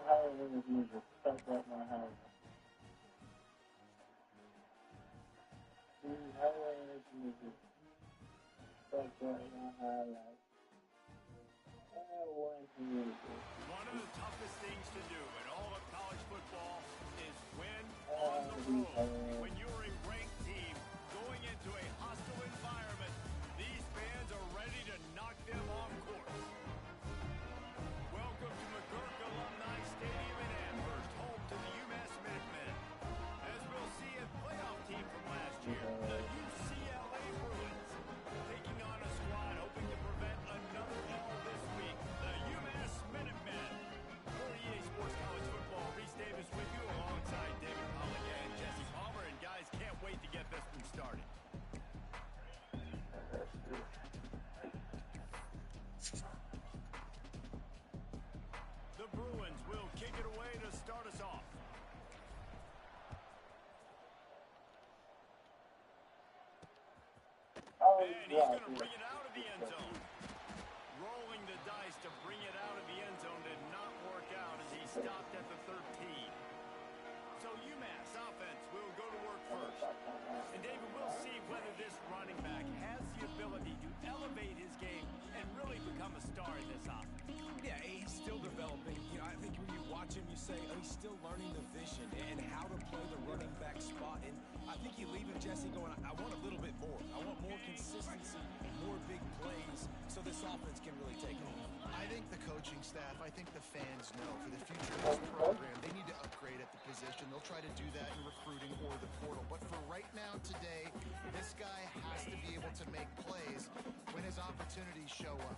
highlights music stuck at my house. Highlights music stuck at my highlights. I want music. One of the toughest things to do in all of college football is win on the road. When you're a ranked team going into a hostile environment, these fans are ready to knock them off course. Welcome to McGurk Alumni Stadium in Amherst, home to the UMass Minutemen. As we'll see a playoff team from last year, the UCLA Bruins, taking on a squad hoping to prevent another fall this week, the UMass Minutemen. For EA Sports College Football, Reese Davis with you alongside David Pollock and Jesse Palmer. And guys, can't wait to get this one started. The Bruins will kick it away to start us off. And he's going to bring it out of the end zone. Rolling the dice to bring it out of the end zone did not work out as he stopped at the 13. So UMass offense will go to work first. And David, we'll see whether this running back has the ability to elevate his game and really become a star in this offense. Yeah, he's still developing. You know, I think when you watch him, you say, oh, he's still learning the vision and how to play the running back spot. And I think you leave him, Jesse, going, I want a little bit more. I want more consistency, more big plays, so this offense can really take off. I think the coaching staff, I think the fans know for the future of this program, they need to upgrade at the position. They'll try to do that in recruiting or the portal. But for right now, today, this guy has to be able to make plays when his opportunities show up.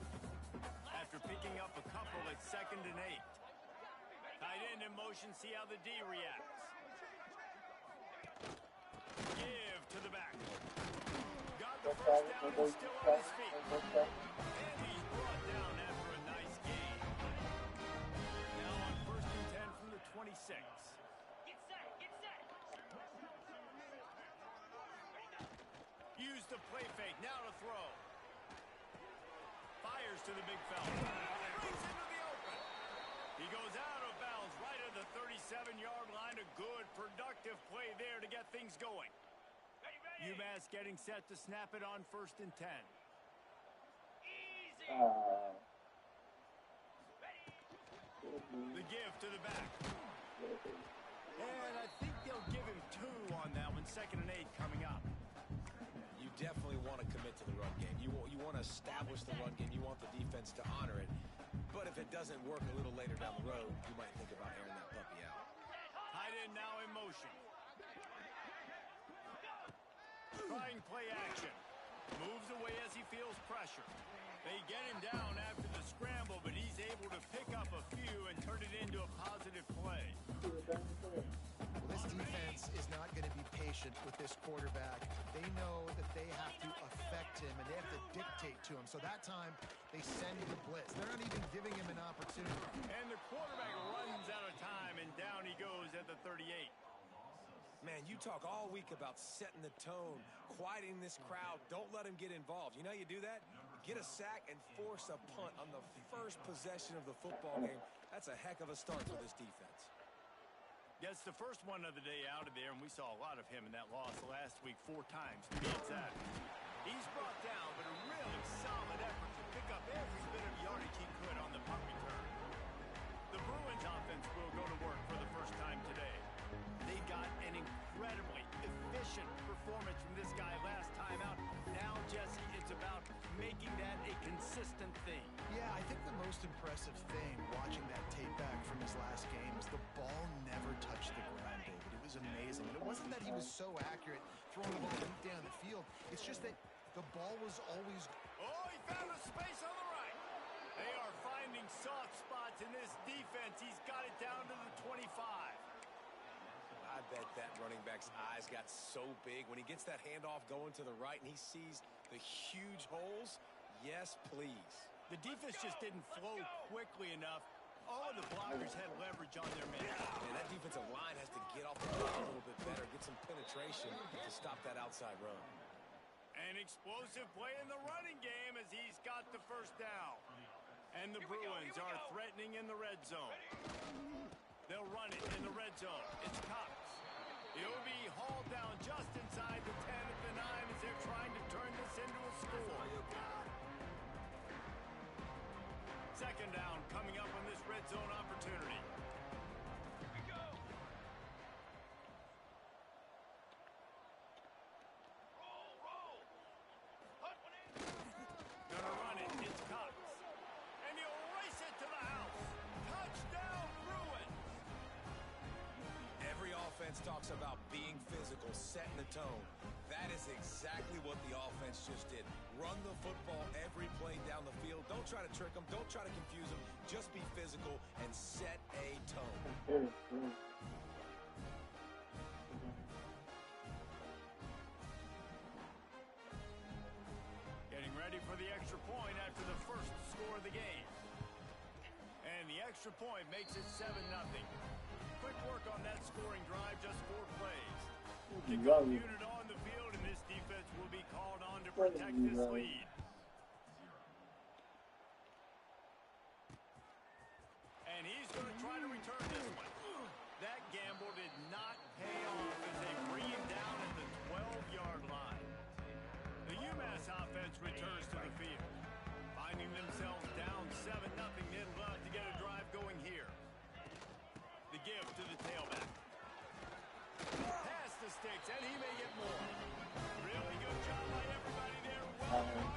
After picking up a couple at 2nd and 8. Tight end in motion, see how the D reacts. Give to the back. Got the first down and still on his feet. And he's brought down after a nice gain. Now on 1st and 10 from the 26. Get set, get set. Use the play fake, now to throw. Fires to the big fella. Brings into the open. He goes out of bounds right at the 37-yard line. A good, productive play there to get things going. UMass getting set to snap it on 1st and 10. Easy. The give to the back. And I think they'll give him 2 on that one. 2nd and 8 coming up. You definitely want to commit to the run game. You want to establish the run game. You want the defense to honor it. But if it doesn't work a little later down the road, you might think about airing that puppy out. Tight end now in motion. Trying play action. Moves away as he feels pressure. They get him down after the scramble, but he's able to pick up a few and turn it into a positive play. Well, this defense is not going to be patient with this quarterback. They know that they have to affect him, and they have to dictate to him. So that time, they send the blitz. They're not even giving him an opportunity. And the quarterback runs out of time, and down he goes at the 38. Man, you talk all week about setting the tone, quieting this crowd. Don't let him get involved. You know how you do that? Get a sack and force a punt on the first possession of the football game. That's a heck of a start for this defense. Gets the first one of the day out of there, and we saw a lot of him in that loss last week, 4 times to be exact. He's brought down, but a really solid effort to pick up every bit of yardage he could on the punt return. The Bruins offense will go to work for the first time today. They got an incredibly efficient performance from this guy last time out. Now, Jesse, it's about making that a consistent thing. Yeah, I think the most impressive thing watching that tape back from his last game is the ball never touched the ground, David. It was amazing. And it wasn't that he was so accurate throwing the ball deep down the field. It's just that the ball was always... Oh, he found a space on the right. They are finding soft spots in this defense. He's got it down to the 25. I bet that running back's eyes got so big when he gets that handoff going to the right and he sees the huge holes. Yes, please. The defense just didn't flow quickly enough. All of the blockers had leverage on their man. And that defensive line has to get off the ground a little bit better, get some penetration to stop that outside run. An explosive play in the running game as he's got the first down. And the Bruins are threatening in the red zone. They'll run it in the red zone. It's Cox. He'll be hauled down just inside the 10 at the 9 as they're trying to turn this into a score. Second down coming up on this red zone opportunity. Here we go. Roll. Hunt one in. Gonna run it. It's Cox. And he'll race it to the house. Touchdown, Bruins. Every offense talks about being physical, setting the tone. That is exactly what the offense just did. Run the football every play down the field. Don't try to trick them. Don't try to confuse them. Just be physical and set a tone. Getting ready for the extra point after the first score of the game. And the extra point makes it 7-0. Quick work on that scoring drive, just 4 plays. Kickoff unit on the field, and this defense will be called on to protect this lead. And he's going to try to return this one. That gamble did not pay off as they bring him down at the 12-yard line. The UMass offense returns to the field. Finding themselves down 7-0, they'd love to get a drive going here. The give to the tailback. Pass the sticks, and he may get more. Really good job by everybody there. Well done.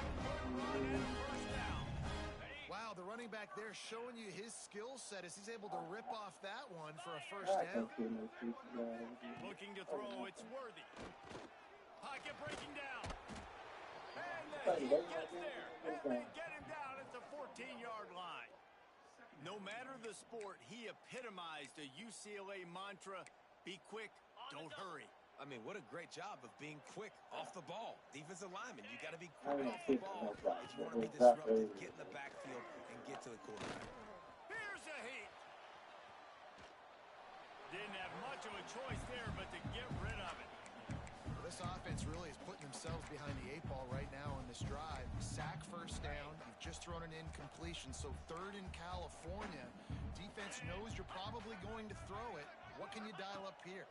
And first down. Wow, the running back there showing you his skill set as he's able to rip off that one for a first down. Looking to throw, it's Worthy. Pocket breaking down. And he gets there. And they get him down at the 14-yard line. No matter the sport, he epitomized a UCLA mantra, be quick, don't hurry. I mean, what a great job of being quick off the ball. Defensive lineman, you got to be quick off the ball if you want to be disruptive, get in the backfield, and get to the quarterback. Here's a heat. Didn't have much of a choice there, but to get rid of it. Well, this offense really is putting themselves behind the 8 ball right now on this drive. Sack first down. You've just thrown an incompletion, so third in California. Defense knows you're probably going to throw it. What can you dial up here?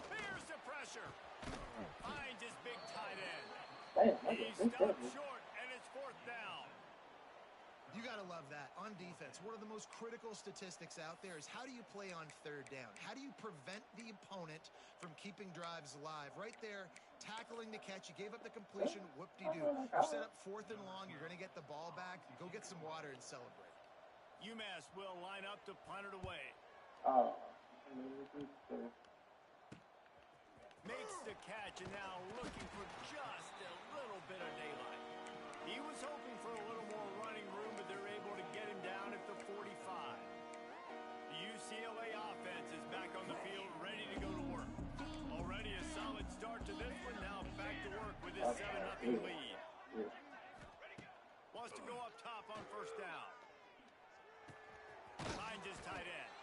Here's the pressure. Finds his big tight end. He stopped short, and it's 4th down. You got to love that. On defense, one of the most critical statistics out there is how do you play on 3rd down? How do you prevent the opponent from keeping drives alive? Right there, tackling the catch. You gave up the completion. Whoop-de-doo. You set up 4th and long. You're going to get the ball back. Go get some water and celebrate. UMass will line up to punt it away. Makes the catch, and now looking for just a little bit of daylight. He was hoping for a little more running room, but they're able to get him down at the 45. The UCLA offense is back on the field, ready to go to work. Already a solid start to this one, now back to work with his 7-0 lead. Wants to go up top on first down. Finds his tight end.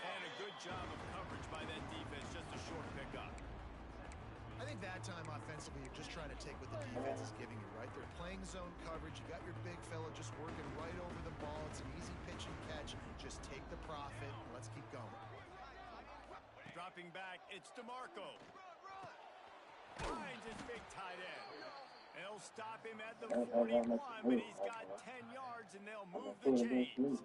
And a good job of coverage by that defense, just a short pickup. I think that time offensively, you're just trying to take what the defense is giving you, right? They're playing zone coverage. You got your big fella just working right over the ball. It's an easy pitch and catch. Just take the profit, and let's keep going. Dropping back, it's DeMarco. Finds his big tight end. They'll stop him at the 41, but he's got 10 yards, and they'll move the chains.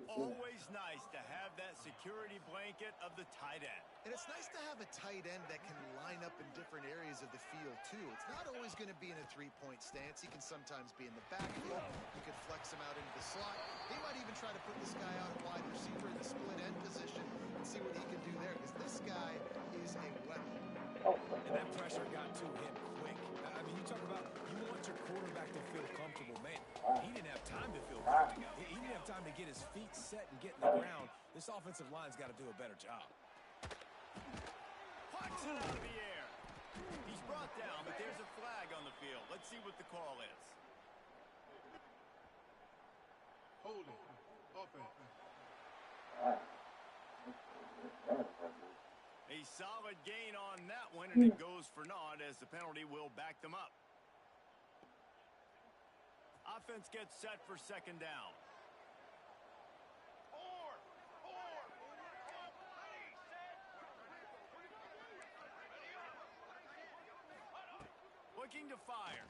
Always nice to have that security blanket of the tight end. And it's nice to have a tight end that can line up in different areas of the field, too. It's not always going to be in a three-point stance. He can sometimes be in the backfield. You can flex him out into the slot. They might even try to put this guy out a wide receiver in the split end position and see what he can do there, because this guy is a weapon. And that pressure got to him quick. I mean, you talk about you want your quarterback to feel comfortable. Man, he didn't have time to feel comfortable. He didn't have time to get his feet set and get in the ground. This offensive line's got to do a better job. Punch it out of the air. He's brought down, but there's a flag on the field. Let's see what the call is. Holding. Offense. A solid gain on that one, and it goes for naught as the penalty will back them up. offense gets set for second down. Looking to fire.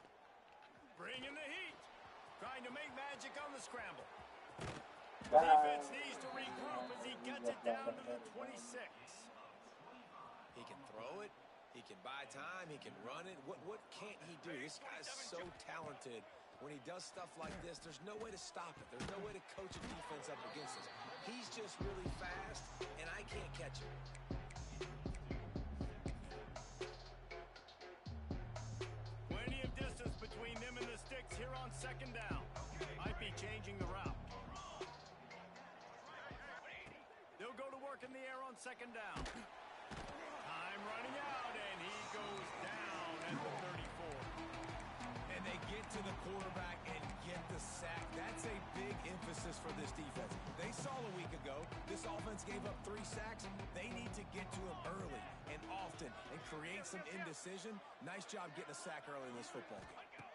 Bringing the heat. Trying to make magic on the scramble. Defense needs to regroup as he gets it down to the 26. He can throw it. He can buy time. He can run it. What can't he do? This guy's so talented. When he does stuff like this, there's no way to stop it. There's no way to coach a defense up against us. He's just really fast, and I can't catch him. Plenty of distance between them and the sticks here on second down. Might be changing the route. They'll go to work in the air on second down. Time running out, and he goes down at the 34. And they get to the quarterback and get the sack. That's a big emphasis for this defense. They saw a week ago this offense gave up 3 sacks. They need to get to him early and often and create some indecision. Nice job getting a sack early in this football game.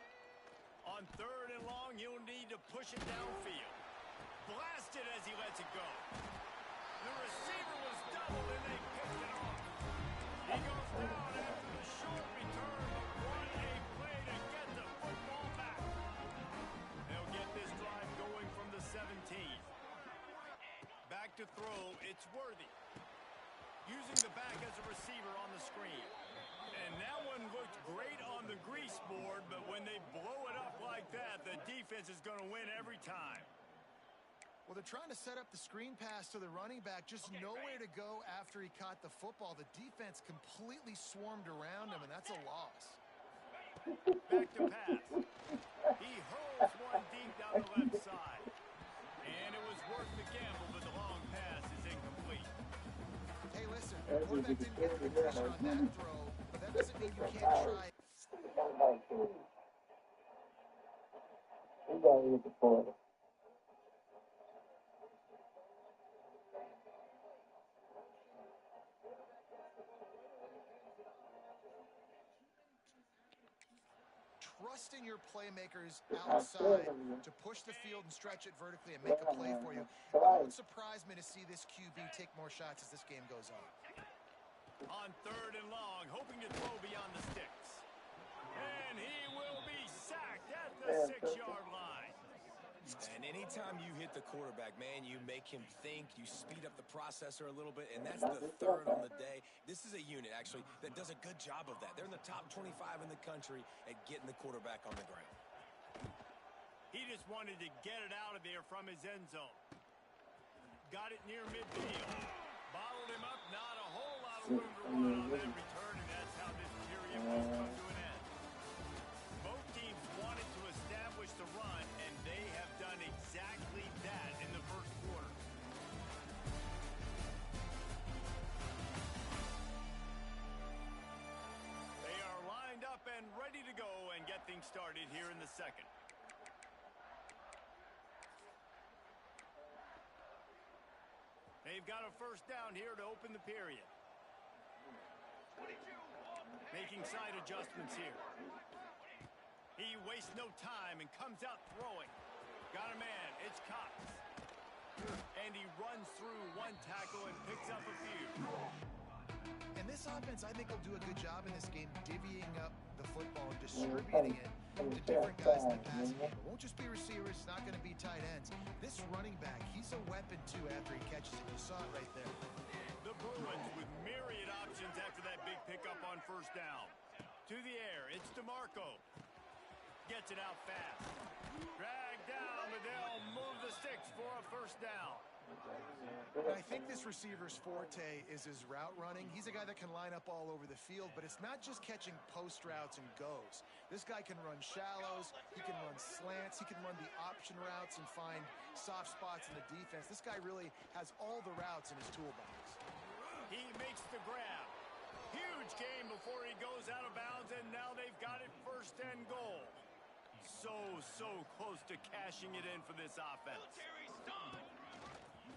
On third and long, he'll need to push it downfield. Blasted as he lets it go. The receiver was doubled, and they picked it off. He goes down after the short return, but what a play to get the football back. They'll get this drive going from the 17. Back to throw, it's Worthy. Using the back as a receiver on the screen. And that one looked great on the grease board, but when they blow it up like that, the defense is going to win every time. Well, they're trying to set up the screen pass to the running back, just nowhere to go after he caught the football. The defense completely swarmed around him, and that's a loss. Back to pass. He hurls one deep down the left side. And it was worth the gamble, but the long pass is incomplete. Hey, listen, the quarterback didn't get the pressure on that throw, but that doesn't mean you can't try. He got to get the point. Trusting your playmakers outside to push the field and stretch it vertically and make a play for you. It won't surprise me to see this QB take more shots as this game goes on. On third and long, hoping to throw beyond the sticks. And he will be sacked at the 6-yard line. And anytime you hit the quarterback, man, you make him think, you speed up the processor a little bit, and that's the third on the day. This is a unit, actually, that does a good job of that. They're in the top 25 in the country at getting the quarterback on the ground. He just wanted to get it out of there from his end zone. Got it near midfield. Bottled him up, not a whole lot of room to run on that return, and that's how this period will come to an end. Both teams wanted to establish the run, and they have done exactly that in the first quarter. They are lined up and ready to go and get things started here in the second. They've got a first down here to open the period. Making side adjustments here. He wastes no time and comes out throwing. Got a man. It's Cox. And he runs through one tackle and picks up a few. And this offense, I think, will do a good job in this game divvying up the football and distributing it to different guys in the passing game. It won't just be receivers. It's not going to be tight ends. This running back, he's a weapon, too, after he catches it. You saw it right there. The Bruins with myriad options after that big pickup on first down. To the air, it's DeMarco. Gets it out fast. Dragged down, but they'll move the sticks for a first down. I think this receiver's forte is his route running. He's a guy that can line up all over the field, but it's not just catching post routes and goes. This guy can run shallows, he can run slants, he can run the option routes and find soft spots in the defense. This guy really has all the routes in his toolbox. He makes the grab. Huge gain before he goes out of bounds, and now they've got it first and goal. So close to cashing it in for this offense.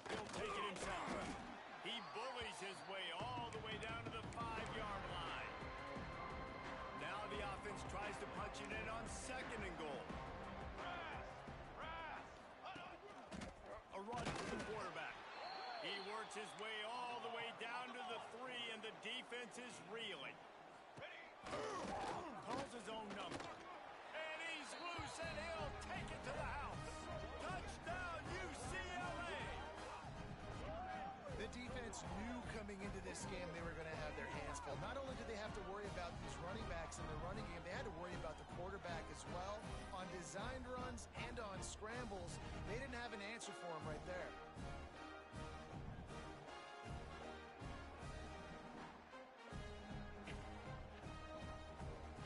He'll take it himself. He bullies his way all the way down to the 5-yard line. Now the offense tries to punch it in on second and goal. works his way all the way down to the 3, and the defense is reeling. Calls his own number. And he's loose, and he'll take it to the house. Touchdown, UCLA! The defense knew coming into this game they were going to have their hands full. Not only did they have to worry about these running backs in the running game, they had to worry about the quarterback as well. On designed runs and on scrambles, they didn't have an answer for him right there.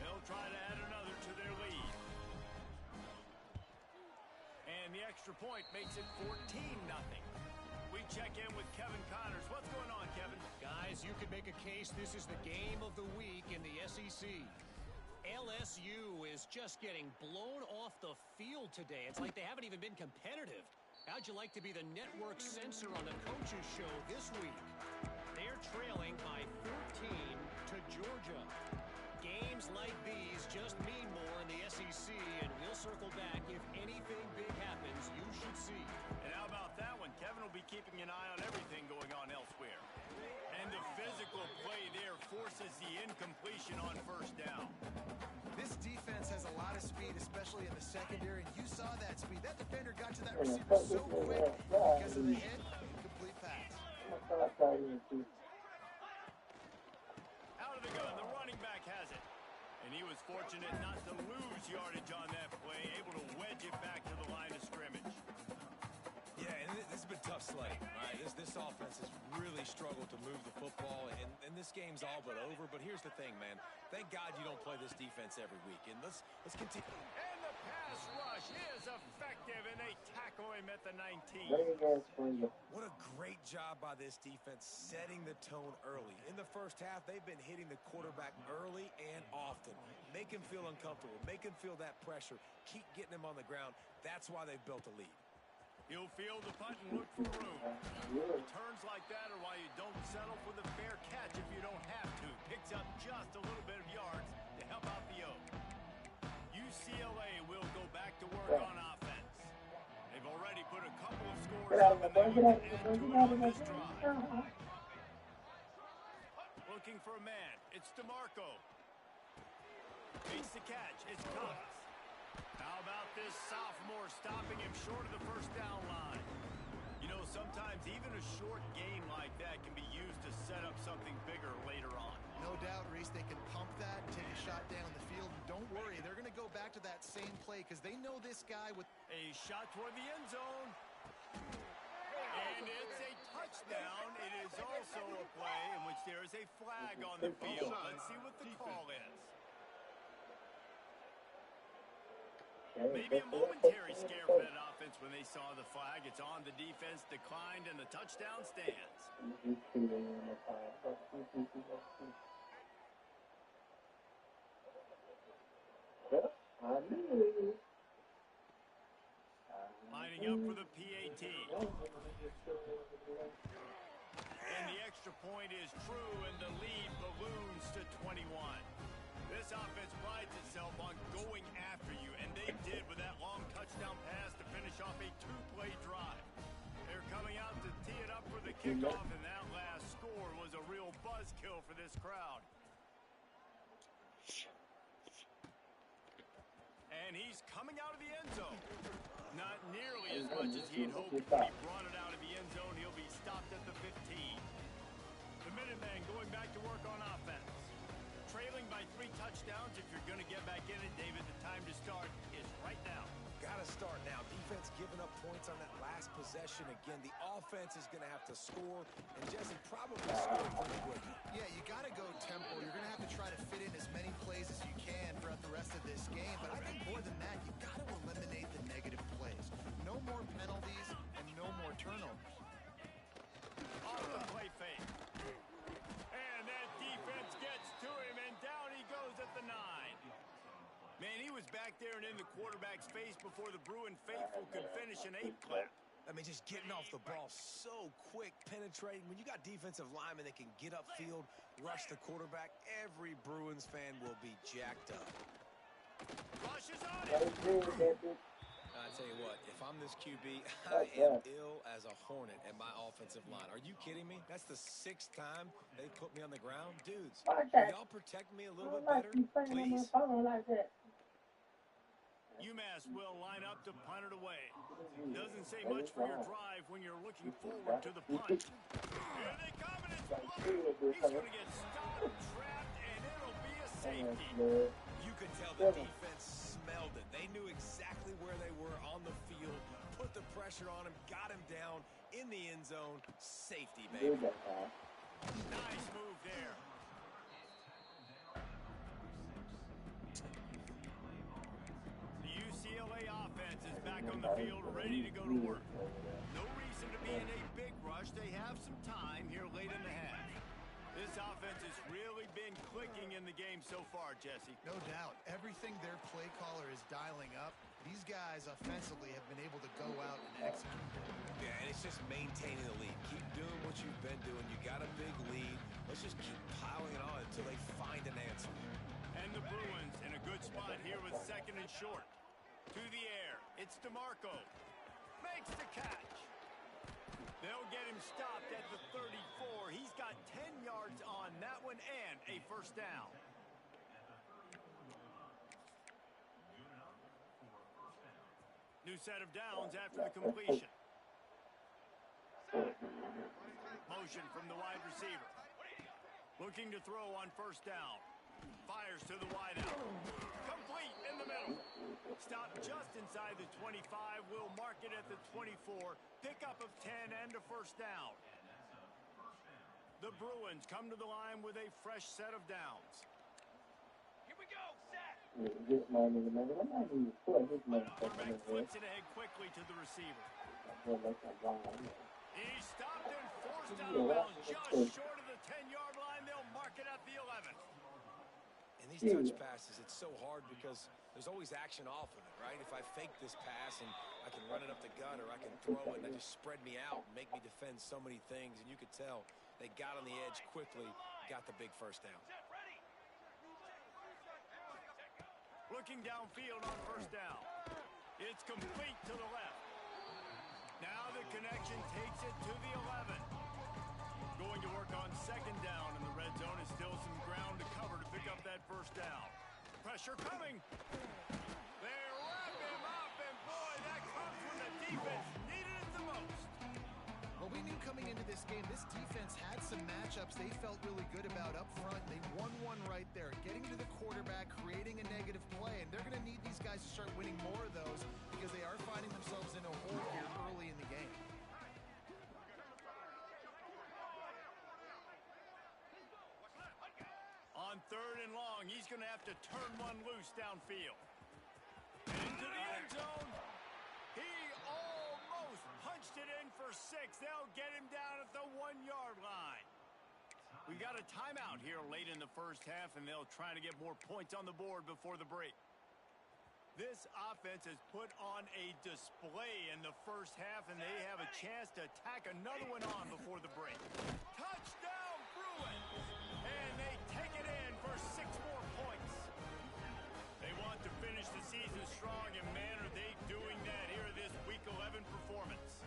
They'll try to add another to their lead. And the extra point makes it 14-0. We check in with Kevin Connors. What's going on, Kevin? Guys, you could make a case this is the game of the week in the SEC. LSU is just getting blown off the field today. It's like they haven't even been competitive. How'd you like to be the network censor on the coaches show this week? They're trailing by 14 to Georgia. Games like these just mean more in the SEC, and we'll circle back. If anything big happens, you should see. And how about that one? Kevin will be keeping an eye on everything going on elsewhere. And the physical play there forces the incompletion on first down. This defense has a lot of speed, especially in the secondary. You saw that speed. That defender got to that receiver so quick because of the hit. Complete pass. Out of the gun, the running back has it. And he was fortunate not to lose yardage on that play, able to wedge it back to the line of scrimmage. Yeah, and this has been tough sledding, right? This offense has really struggled to move the football, and this game's all but over. But here's the thing, man. Thank God you don't play this defense every week. And let's continue. And the pass rush is effective, and they tackle him at the 19. What a great job by this defense setting the tone early. In the first half, they've been hitting the quarterback early and often. Make him feel uncomfortable. Make him feel that pressure. Keep getting him on the ground. That's why they've built a lead. He'll field the punt and look for room. Returns like that are why you don't settle for the fair catch if you don't have to. Picks up just a little bit of yards to help out the O. UCLA will go back to work on offense. They've already put a couple of scores up, and they look to add to it on this drive. Looking for a man. It's DeMarco. Makes the catch. It's Cox. How about this sophomore stopping him short of the first down line? You know, sometimes even a short game like that can be used to set up something bigger later on. No doubt, Reese, they can pump that, take a shot down the field. Don't worry, they're going to go back to that same play because they know this guy with a shot toward the end zone. And it's a touchdown. It is also a play in which there is a flag on the field. Let's see what the call is. Maybe a momentary scare for that offense when they saw the flag. It's on, the defense declined, and the touchdown stands. Lining up for the PAT. And the extra point is true, and the lead balloons to 21. This offense prides itself on going after you, and they did with that long touchdown pass to finish off a two-play drive. They're coming out to tee it up for the kickoff, and that last score was a real buzzkill for this crowd. And he's coming out of the end zone. Not nearly as much as he'd hoped. When he brought it out of the end zone, he'll be stopped at the 15. The Minuteman going back to work on offense. Trailing by 3 touchdowns. If you're going to get back in it, David, the time to start is right now. Got to start now. Defense giving up points on that last possession. Again, the offense is going to have to score, and Jesse probably scored pretty quick. Yeah, you got to go tempo. You're going to have to try to fit in as many plays as you can throughout the rest of this game. But I think more than that, you got to eliminate the negative plays. No more penalties and no more turnovers. Off the play fake. And that defense gets to him, and down he goes at the 9. Man, he was back there and in the quarterback's face before the Bruin faithful could finish an 8-clap. I mean, just getting off the ball so quick, penetrating. When you got defensive linemen that can get upfield, rush the quarterback, every Bruins fan will be jacked up. Rushes on it. Tell you what, if I'm this QB, I That's am that. ill as a hornet at my offensive line. Are you kidding me? That's the 6th time they put me on the ground. Dudes, Like will that. y'all protect me a I little don't bit like better, you playing on my please? phone like that. UMass will line up to punt it away. Doesn't say That much is for your wrong. drive when you're looking You forward to the punt. Here they come, and it's He's going to get stopped, trapped, and it'll be a safety. You could tell the defense smelled it. They knew exactly where they were on the field, put the pressure on him, got him down in the end zone. Safety, baby. Nice move there. The UCLA offense is back on the field, ready to go to work. No reason to be in a big rush. They have some time here late in the half. This offense has really been clicking in the game so far, Jesse. No doubt. Everything their play caller is dialing up, these guys offensively have been able to go out and execute. Yeah, and it's just maintaining the lead. Keep doing what you've been doing. You got a big lead. Let's just keep piling it on until they find an answer. And the Bruins in a good spot here with 2nd and short. To the air. It's DeMarco. Makes the catch. They'll get him stopped at the 34. He's got 10 yards on that one and a first down. New set of downs after the completion. Motion from the wide receiver. Looking to throw on first down. Fires to the wideout. Complete in the middle. Stop just inside the 25. Will mark it at the 24. Pickup of 10 and a first down. The Bruins come to the line with a fresh set of downs. Here we go, set. Quarterback flips it ahead quickly to the receiver. He's stopped and forced out of bounds just short of the 10-yard line. They'll mark it at the 11th. In these touch passes, it's so hard because there's always action off of it, right? If I fake this pass and I can run it up the gut or I can throw it and that just spread me out and make me defend so many things. And you could tell they got on the edge quickly, got the big first down. Looking downfield on first down. It's complete to the left. Now the connection takes it to the 11. Going to work on 2nd down, and the red zone is still some ground to cover to pick up that first down. Pressure coming. They wrap him up, and boy, that comes when the defense needed it the most. Well, we knew coming into this game, this defense had some matchups they felt really good about up front. They won one right there, getting to the quarterback, creating a negative play, and they're going to need these guys to start winning more of those because they are finding themselves in a hole here early in the game. On 3rd and long, he's going to have to turn one loose downfield. Into the end zone. He almost punched it in for 6. They'll get him down at the 1-yard line. We got a timeout here late in the first half, and they'll try to get more points on the board before the break. This offense has put on a display in the first half, and they have a chance to tack another one on before the break. Touchdown, Bruins! And they take it in for 6 more points. They want to finish the season strong, and man, are they doing that here in this Week 11 performance.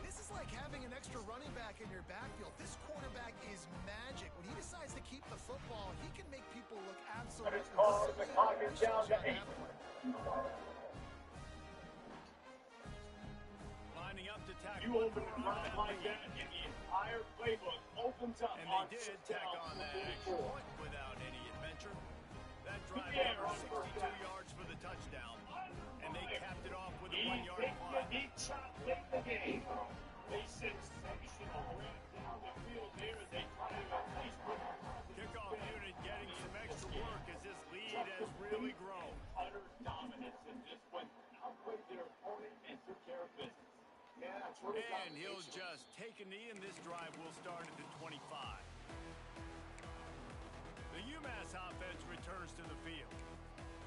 This is like having an extra running back in your backfield. This quarterback is magic. When he decides to keep the football, he can make people look absolutely silly. The clock is down to 8. Lining up to tackle. You open a drive like that, and the entire playbook opens up. And they did tack on that extra point without any adventure. That drive covered 62 yards for the touchdown. And they capped it off with a 1-yard punt. Deep shot late in the game. They sensational ran down the field there as they try to replace it. Kickoff unit getting some extra work as this lead has really grown. Utter dominance in this one. Outplayed their opponent and took care of business. And he'll just take a knee, and this drive will start at the 25. The UMass offense returns to the field.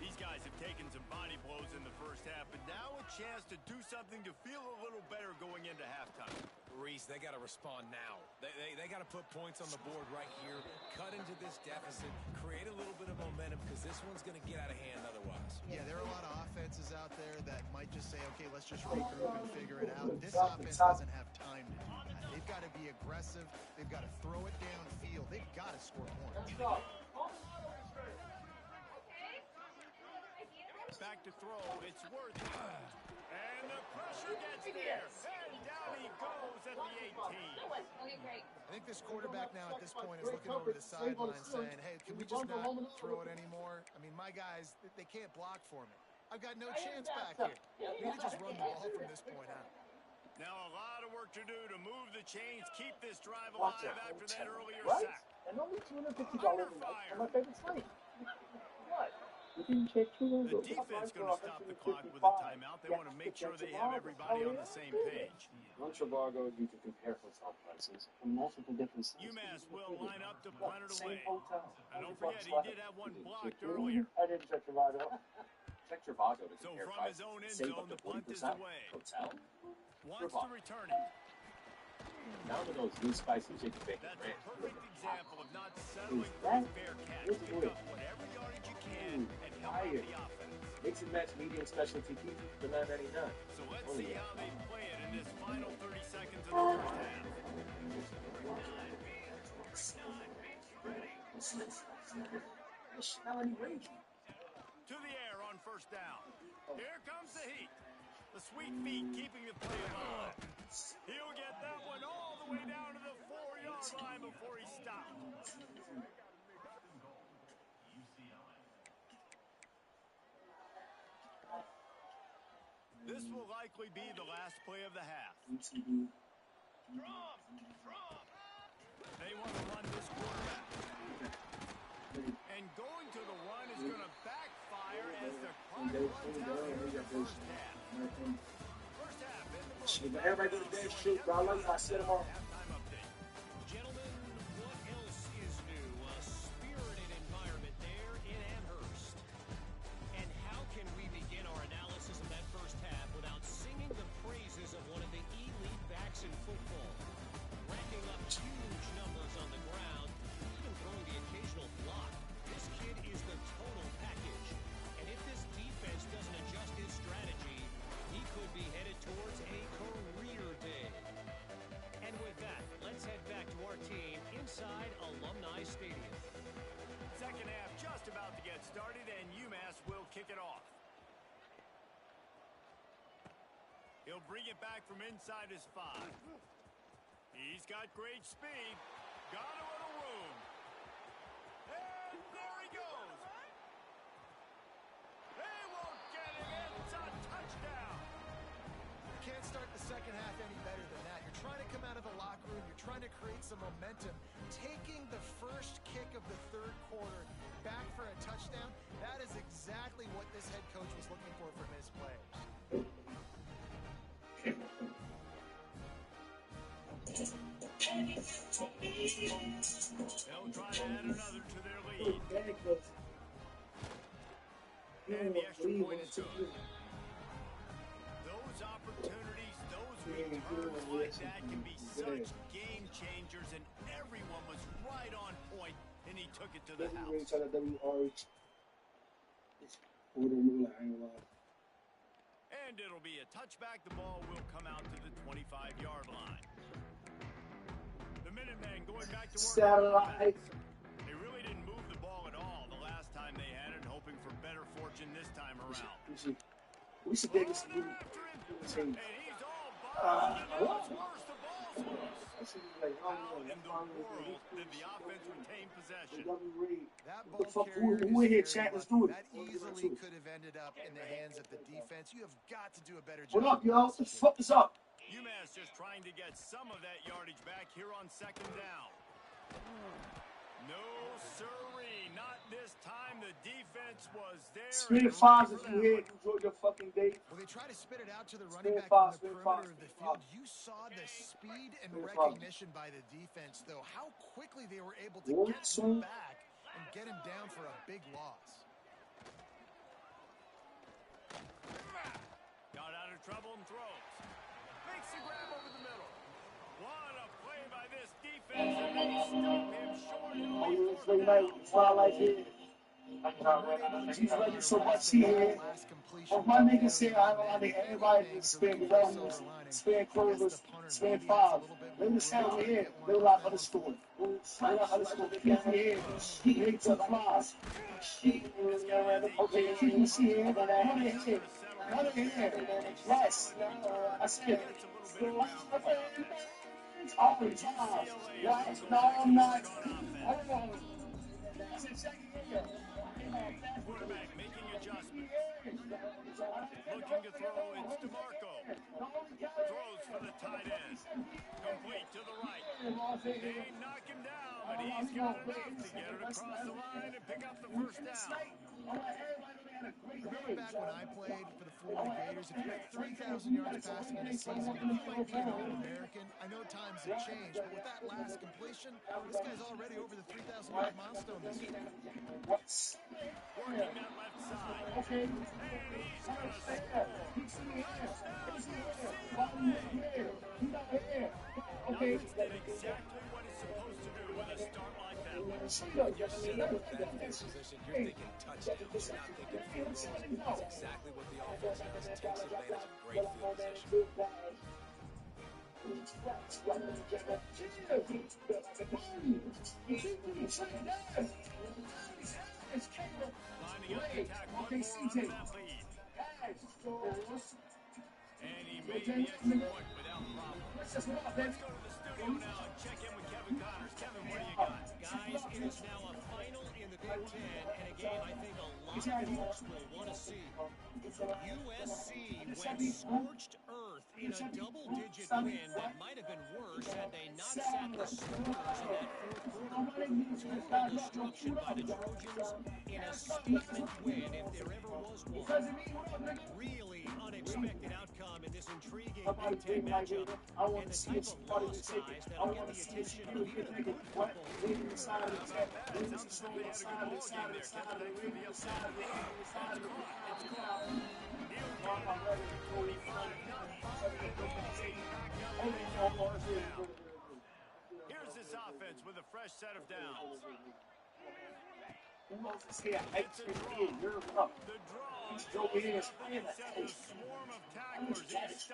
These guys have taken some body blows in the first half, but now a chance to do something to feel a little better going into halftime. Reese, they got to respond now. They got to put points on the board right here, cut into this deficit, create a little bit of momentum because this one's going to get out of hand otherwise. Yeah, there are a lot of offenses out there that might might just say, okay, let's just regroup and figure it out. This offense doesn't have time to do that. They've got to be aggressive. They've got to throw it downfield. They've got to score points. Back to throw. It's worthy. And the pressure gets there. And down he goes at the 18. I think this quarterback now at this point is looking over the sideline saying, hey, can we just not throw it anymore? I mean, my guys, they can't block for me. I've got no chance back here. We need to just run the ball from this point out. Now a lot of work to do to move the chains, keep this drive alive after that earlier right? sack. And only $250 a night for my favorite slate. What? You didn't check The defense going to stop the clock with a timeout. They want to make sure they have everybody on the same page. On Trivago, you can compare hotel prices from multiple different sites. UMass will line up to punt it away. Same hotel. And don't forget, he did have one blocked earlier. I didn't check Trivago. Check Trivago to So compare from his prices. own end Save zone, up to the punt is 40%. away. Hotel? Wants to return it. Now with those new spicy chicken bacon That's ranch. a perfect example of not settling for a fair catch. Pick up whatever yardage you can and help out the offense. Mix and match medium specialty pizza for $9.99. So let's see how they play it in this final 30 seconds of the first half. To the air on first down. Here comes the heat. The sweet feet keeping the play alive. He'll get that one all the way down to the 4-yard line before he stops. This will likely be the last play of the half. They want to run this quarterback. And going to the run is going to backfire as the clock runs out here in the first half. First half in the books. Everybody do the best shit, bro. I love you. I said them all. Halftime update. Gentlemen, what else is new? A spirited environment there in Amherst. And how can we begin our analysis of that first half without singing the praises of one of the elite backs in football? Racking up huge numbers on the ground, even throwing the occasional block. This kid is the total package. And if this defense doesn't adjust his strategy, he could be headed towards a career day. And with that, let's head back to our team inside Alumni Stadium. Second half just about to get started, and UMass will kick it off. He'll bring it back from inside his 5. He's got great speed. Got a little room. And there he goes. They won't get him. It's a touchdown. You can't start the second half any better than that. You're trying to come out of the locker room. You're trying to create some momentum. Taking the first kick of the third quarter back for a touchdown, that is exactly what this head coach was looking for from his players. They'll try to add another to their lead. And the extra point is good. Those opportunities, those returns like that can be such game changers, and everyone was right on point, and he took it to the house. And it'll be a touchback. The ball will come out to the 25-yard line. The Minuteman going back to work. Satellite. They really didn't move the ball at all the last time they had it, hoping for better fortune this time around. We should get this movie. And he's all balled. And what's worse, the ball's loose. How in the world did the offense retain possession? That What the ball fuck? carrier Who in here is chat? very Let's do lucky. it. That easily could have ended up in the hands of the defense. You have got to do a better job. What up, y'all? What the fuck is up? UMass just trying to get some of that yardage back here on second down. No, sirree, not this time. The defense was there. Spin fives if you hit. Enjoy your fucking day. Well, they try to spit it out to the running back Fast, on the spin perimeter fast, of the spin field. fast. You saw the speed and Spin fast. recognition by the defense, though. How quickly they were able to What, get son? him back and get him down for a big loss. Got out of trouble and throws. Makes the grab over the middle. What a play by this defense, and they stop him short. Oh, you Wednesday night, Twilight here. He's ready so much here. Well, my niggas say I think everybody just spin wellness, spin clovers, spin five. Let us have it here. They like underscore. They like underscore. Keep me here. Make the flies. Okay, keep me here. Run it here. Run it here. Yes. I said. All the time. Right? No, I'm not. Quarterback making adjustments. Looking to throw. It's DeMarco. Throws for the tight end. Complete to the right. They knock him down, but he's got enough to get it across the line and pick up the first down. Remember back when I played for the Florida Gators, if you had 3,000 yards passing in a season, you might be an All-American. I know times have changed, but with that last completion, this guy's already over the 3,000-yard milestone this year. Working that left side. Okay. And he's going to score. Okay. Nuggets did exactly what it's supposed to do with a start like that. You're set up with that field position. You're thinking touchdown. You're not thinking field goal. That's exactly what the offense does. Takes advantage of great field position. Lining up to attack one more on that lead. And he made the extra point without problem. Let's go to the studio now and check in with Kevin Connors. Kevin, what do you got? Guys, it is now a final in the Big Ten, and a game I think a lot of folks will want to see. USC went scorched earth in a double-digit win that might have been worse had they not sat the starters in that fourth quarter. Total destruction by the Trojans in a statement win, if there ever was one. Really unexpected outcome in this intriguing Big Ten matchup, and the type of loss, guys, that'll get the attention of even a good football team. Here's this offense with a fresh set of downs. The draw. Joe is playing a swarm of tacklers.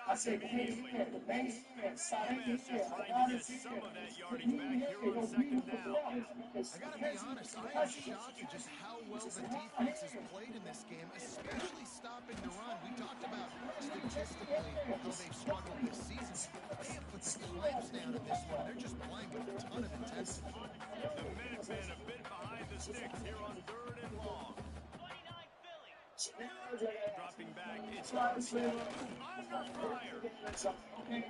I said, immediately. the base here, Trying to get some of that yardage back here on second down. I gotta be honest, I am shocked at just how well the defense has played in this game, especially stopping the run. We talked about statistically how they've struggled this season. They have put the clamps down in this one. They're just playing with a ton of intensity. The Minutemen a bit behind the sticks here on 3rd and long. Dropping back, it's under fire. And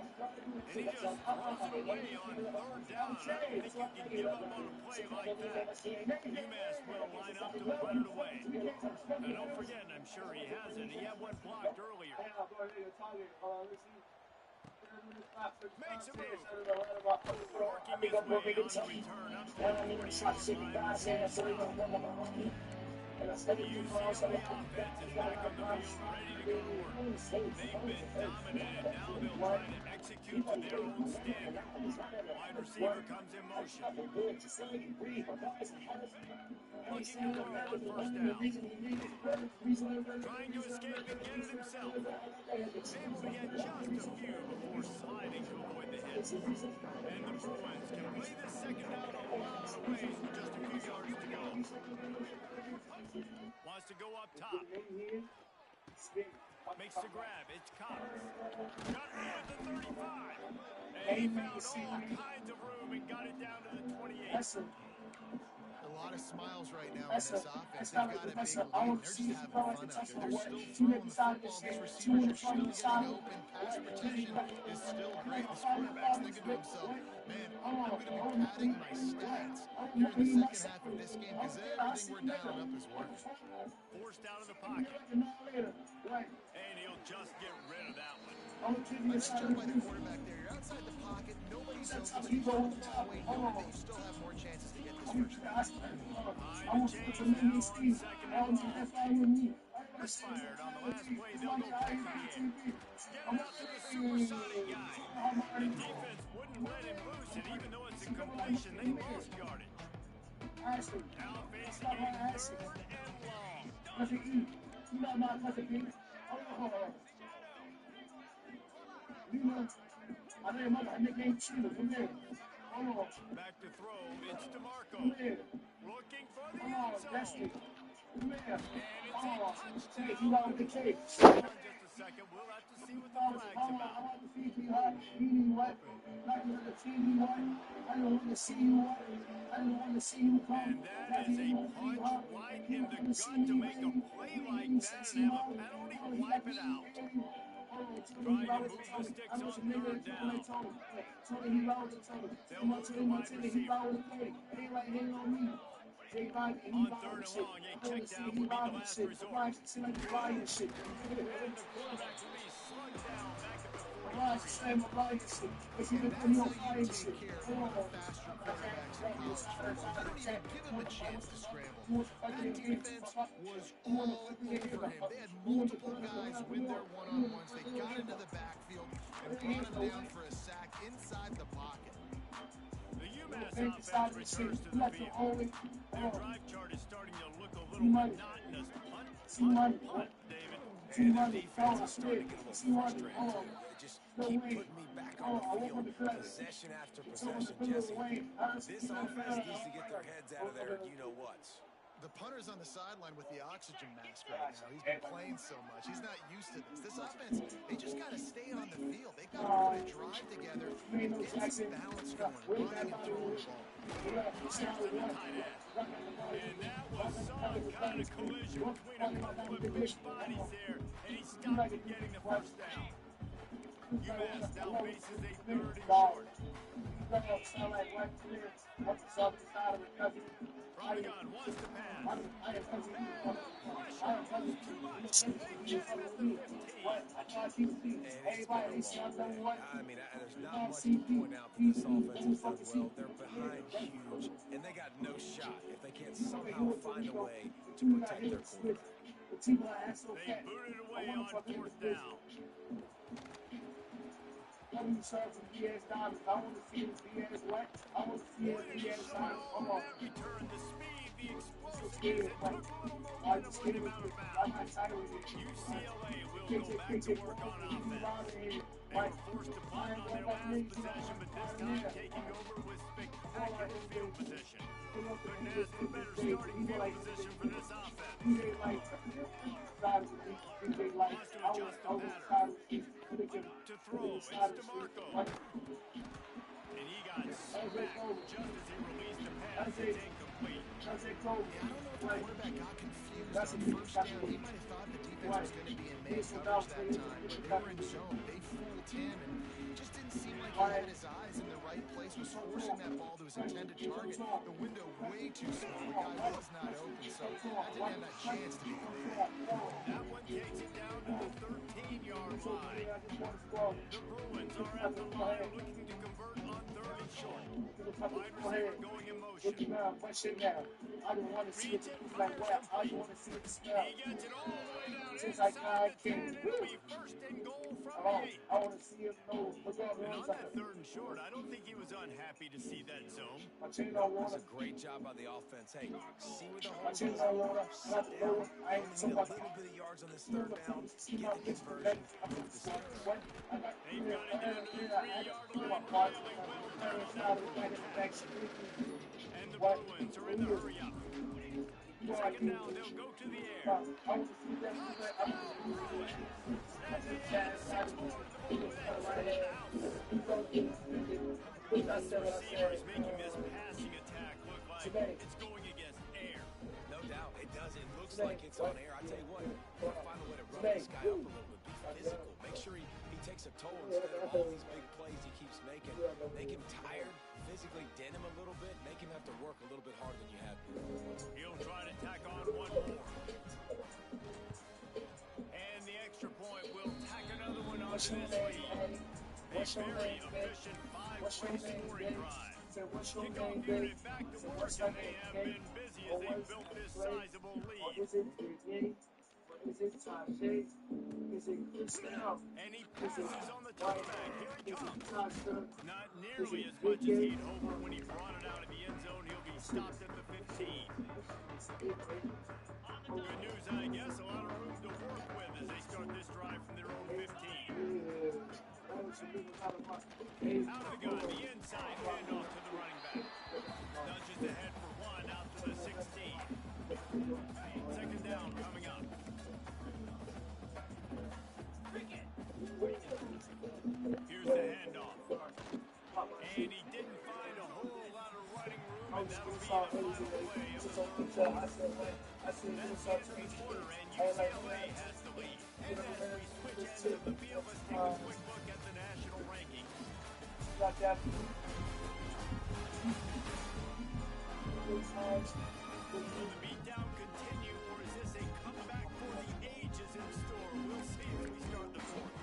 he just throws it away on 3rd down. I don't think you can give up on a play like that. UMass will line up to put it away. And don't forget, and I'm sure he hasn't, he had one blocked earlier. Makes a move. Working his way on the return up to the 40-yard line. The UCLA offense is back on the field, ready to go to work. They've been dominant, and now they'll try to execute to their own standard. Wide receiver comes in motion. Looking to throw on 1st down. Trying to escape and get it himself. Able to get just a few before sliding to avoid the hit. And the Bruins can play this second down a lot of ways with just a few yards to go. Wants to go up top. Makes the grab. It's Collins. Got it at the 35. And he found all kinds of room and got it down to the 28. A lot of smiles right now in this offense. They've got a big lead. They're just having fun out there. They're still throwing the football. These receivers are still getting open. Pass protection is still great. This quarterback's thinking to himself, man, I'm going to be padding my stats here in the second half of this game because everything we're dialing up is working. Forced out of the pocket. And he'll just get rid of that one. Nice job by the quarterback there. You're outside the pocket. Nobody's open. You throw it that way, knowing that you still have more chances to get this first down. Misfired on the last play. They'll go back to the end. Get it out to the supersonic guy. The defense wouldn't let him loose it, even though it's a completion. They lost yardage. Now facing a 3rd and Cousin E. You know my cousin E. Oh, you know, I know your mother. Her nickname Cheetah. Come here. Hold on. Back to throw. It's DeMarco. Come here. Looking for the Come end on, zone. that's it. Come here. And it's Come a on. touchdown. Take you out with the cake. Hold on just a second. We'll have to see what the flag's I about. want to see you hot. Eating what? Not going to see you what? I don't want to see you what? I don't want to see you come. And that is a punch right in the gut to make a play like that and have a penalty wipe it out. Trying to move the sticks on third down. They'll move the wide receiver. On third and long, a check down would be the last resort. And the quarterback will be slugged down back at the 43. That's how you take care of one of the faster quarterbacks in college football. You don't even give him a chance to scramble. That defense was all over him. They had multiple guys win their one-on-ones. They got into the backfield and brought him down for a sack inside the pocket. The UMass offense returns to the field. Their drive chart is starting to look a little monotonous. Punt, David. And the defense is starting to get a little frustrated, too. They just keep putting me back on the field, possession after possession. Jesse, this offense needs to get their heads out of their you-know-whats. The punter's on the sideline with the oxygen mask right now. He's been playing so much. He's not used to this. This offense, they just got to stay on the field. They've got to put a drive together and get some balance going, running and throwing the ball. And that was some kind of collision between a couple of big bodies there, and he stopped him getting the first down. UMass now faces a third and short. Prodigon wants to pass. Pressure was too much. They get him at the 15. And it's been a long way. I mean, there's not much to point out that this offense has done well. They're behind huge, and they got no shot if they can't somehow find a way to protect their quarterback. They booted away on fourth down. I want to see his BS what? I want to see his BS dollars. Come on. That return, the speed, the explosiveness, it took a little momentum to get him out of bounds. UCLA will go back to work on offense. They were forced to punt on their last possession, but this time taking over with spectacular field position. Couldn't ask for better starting field position for this offense. Wants to adjust the pattern. To throw, it's DeMarco. And he got smacked just as he released the pass. It's incomplete. Yeah, I don't know if the quarterback got confused on first down. He might have thought the defense was going to be in man coverage that time, but they were in zone. They fooled him and just didn't seem like he had his eyes in the right place, was forcing that ball to his intended target. The window way too small. The guy was not open, so that didn't have that chance to be complete. That one takes it down to the 13-yard line. The Bruins are at the line looking to convert on third and short. Wide receiver going in motion. I don't want to see it like that. I want to see it smell. He gets it all the way down Just like inside I the 10. can. It'll be first and goal from the 8. I want to see it know. And on that third and short, I don't think he was unhappy to see that zone. That's a great job by the offense. Hey, see where the hole is. Sit down. Only need a little bit of yards on this third down. Get the conversion. Move the sticks. They've got it down to the 3-yard line really well. And the Bruins are in the hurry-up. Second down, they'll go to the air. And they add 6 more to the ball. Best receivers making this passing attack look like it's going against air. No doubt, it does. It looks like it's on air. I tell you what, find a way to run this guy up a little bit. Be physical. Make sure he takes a toll instead of all these big plays he keeps making. Make him tired, physically dent him a little bit, make him have to work a little bit harder than you have been. He'll try to tack on one more. And the extra point will tack another one on this lead. A very efficient 5-play scoring drive. Kickoff unit back to work, and they have been busy as they built this sizable lead. And he passes on the touchback. Here it comes. Not nearly as much as he'd hoped when he brought it out of the end zone. He'll be stopped at the 15. Good news, I guess. A lot of room to work with as they start this drive from their own 15. Out of the gun, the inside handoff to the running back. Nudges ahead for one out to the 16. Second down coming up. Here's the handoff. And he didn't find a whole lot of running room, and that'll be the final play of the third quarter. That's the end of the quarter, and UCLA has the lead. And as we switch ends of the field, let's take a quick look at the national rankings. Will the beatdown continue, or is this a comeback for the ages in store? We'll see as we start the fourth.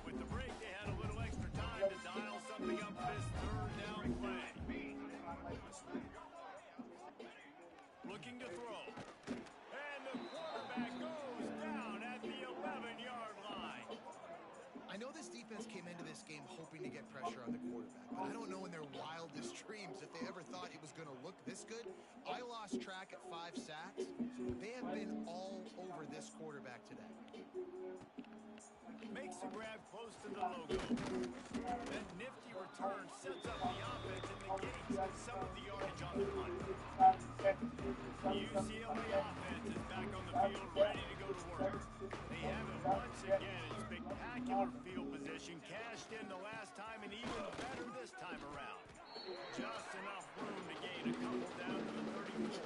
With the break, they had a little extra time to dial something up for this third down play. Looking to throw. And the quarterback goes down at the 11-yard line. I know this defense came into this game hoping to get pressure on the quarterback, but I don't know in their wildest dreams if they ever thought it was going to look this good. I lost track at 5 sacks. They have been all over this quarterback today. Makes the grab close to the logo. That nifty return sets up the offense and negates some of the yardage on the punt. The UCLA offense is back on the field ready to go to work. They have it once again in spectacular field position, cashed in the last time and even better this time around. Just enough room to gain a couple down to the 34.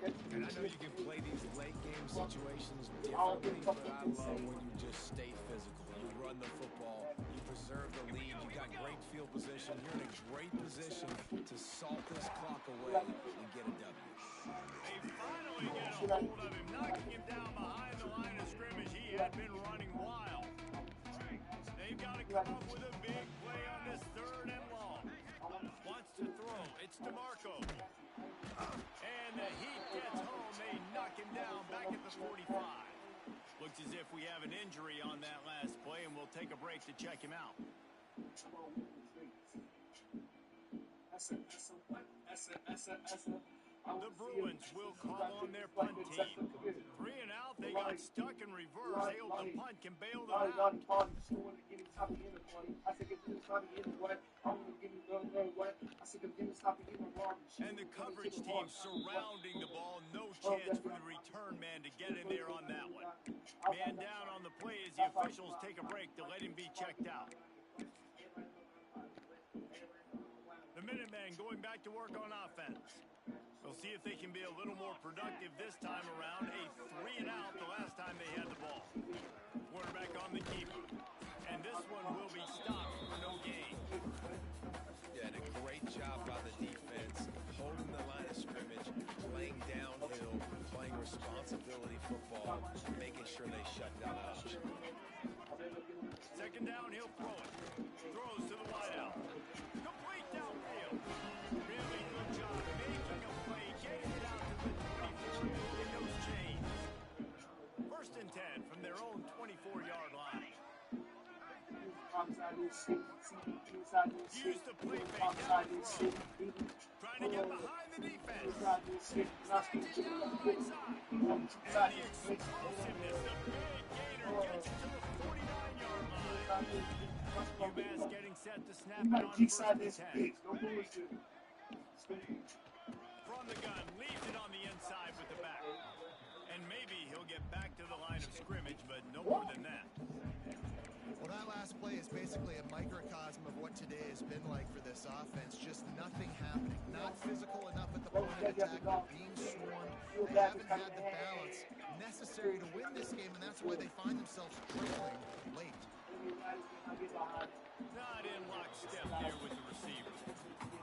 And I know you can play these late game situations differently, but I love when you just stay physical. You run the football, you preserve the lead, you got great field position. You're in a great position to salt this clock away and get a W. They finally get a hold of him, knocking him down behind the line of scrimmage. He had been running wild. They've got to come up with a big play on this third and long. Wants to throw. It's DeMarco. And the Heat gets home. They knock him down back at the 45. Looks as if we have an injury on that last play, and we'll take a break to check him out. The Bruins will call on their punt team. 3 and out, they got stuck in reverse. They hope the punt can bail them out. And the coverage team surrounding the ball. No chance for the return man to get in there on that one. Man down on the play as the officials take a break to let him be checked out. The Minutemen going back to work on offense. We'll see if they can be a little more productive this time around. A 3 and out the last time they had the ball. Quarterback on the keeper. And this one will be stopped for no gain. Yeah, and a great job by the defense, holding the line of scrimmage, playing downhill, playing responsibility football, making sure they shut down the option. Second down, he'll throw it. Throws to the wideout. Complete downfield. Really good job making a play, getting it out to the 24 in those chains. First and 10 from their own 24-yard line. Use the play fake down the throw. Trying to get behind the defense. Slides it down the right side. And the explosiveness, the big gainer gets it to the 49-yard line. UMass getting set to snap it on first and 10. From the gun, leaves it on the inside with the back. And maybe he'll get back to the line of scrimmage, but no more than that. Well, that last play is basically a microcosm of what today has been like for this offense. Just nothing happening. Not physical enough at the point of attack. Being swarmed. They haven't had the balance necessary to win this game, and that's why they find themselves trailing late. Not in lockstep there with the receiver.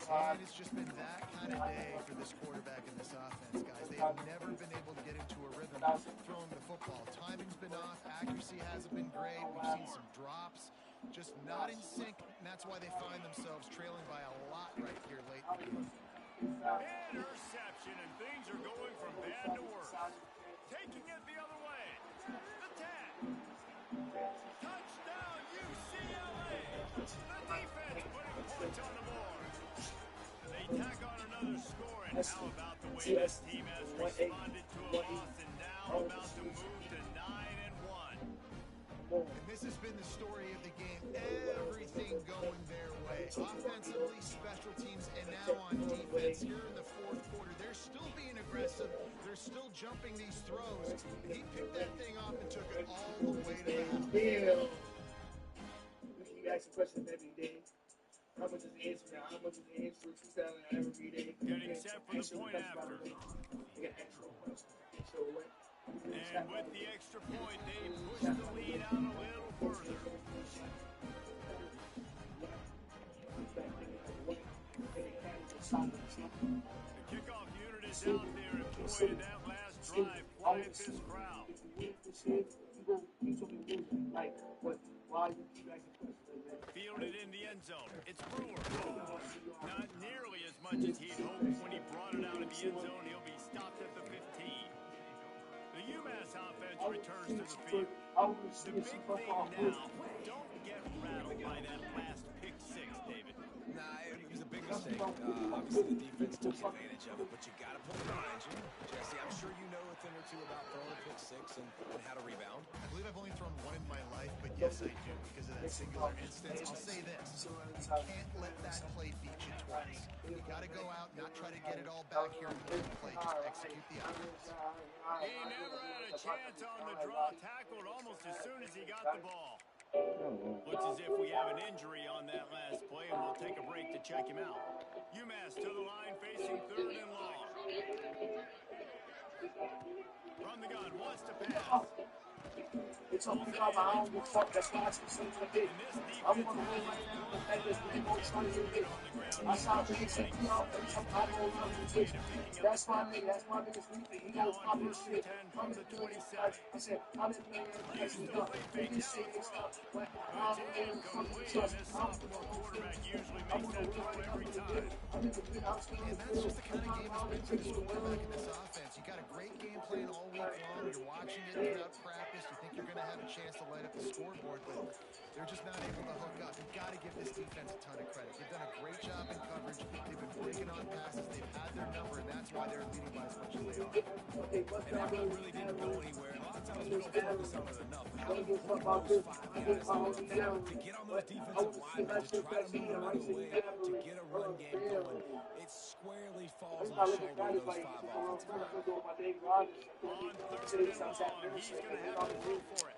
And it's just been that kind of day for this quarterback and this offense, guys. They have never been able to get into a rhythm throwing the football. Timing's been off. Accuracy hasn't been great. We've seen some drops. Just not in sync, and that's why they find themselves trailing by a lot right here late in the game. Interception, and things are going from bad to worse. Taking it the other way. The 10. Touchdown, UCLA. The defense putting How about the way this team has responded to a loss and now about to move to 9-1? And this has been the story of the game. Everything going their way. Offensively, special teams, and now on defense. Here in the fourth quarter, they're still being aggressive. They're still jumping these throws. And he picked that thing off and took it all the way to the house. You ask the question every day. How much is the answer now? How much is the answer to that every day? Getting set for the point after. And with the extra point, they push the lead out a little further. The kickoff unit is out there, and boy, in that last drive, quiet this crowd. Fielded in the end zone. It's Brewer. Not nearly as much as he'd hoped when he brought it out of the end zone. He'll be stopped at the 15. The UMass offense returns to the field. The big thing now, don't get rattled by that last pick six, David. Nah, it was a big mistake. Obviously, the defense took advantage of it, but you got to put it behind you. Jesse, I'm sure you know a thing or two about throwing a pick six and how to rebound. I believe I've only thrown one in my life, but yes, I do because of that singular instance. I'll say this. You can't let that play beat you twice. You got to go out, not try to get it all back here and win the play. Just execute the offense. He never had a chance on the draw, tackled almost as soon as he got the ball. Looks as if we have an injury on that last play, and we'll take a break to check him out. UMass to the line, facing 3rd and long. From the gun, wants to pass. It's on the job. I don't give a fuck. That's why I see something like this. I'm going to win right now. That is really more trying to do this. I saw the niggas say, I don't know this. That's my nigga. That's my nigga's weekly. He got to pop his shit. I'm the 27. I said, I'm in the actually done. This shit is up. But I'm in the fucking trust. I'm going to win every time. And that's just the kind of game it's been for the quarterback in this offense. You got a great game plan all week long. You're watching it throughout practice. You think you're going to have a chance to light up the scoreboard, but they're just not able to hook up. You've got to give this defense a ton of credit. They've done a great job in coverage. They've been breaking on passes. They've had their number, and that's why they're leading by as much as they are. And our game really didn't go anywhere. A lot of times we don't focus on it enough. How important are those 5 guys to get on those defensive linemen, to try to move them out of the way, to get a run game going? It squarely falls on the shoulder of those 5 offensive linemen. On 3rd and long, he's going to have to go for it.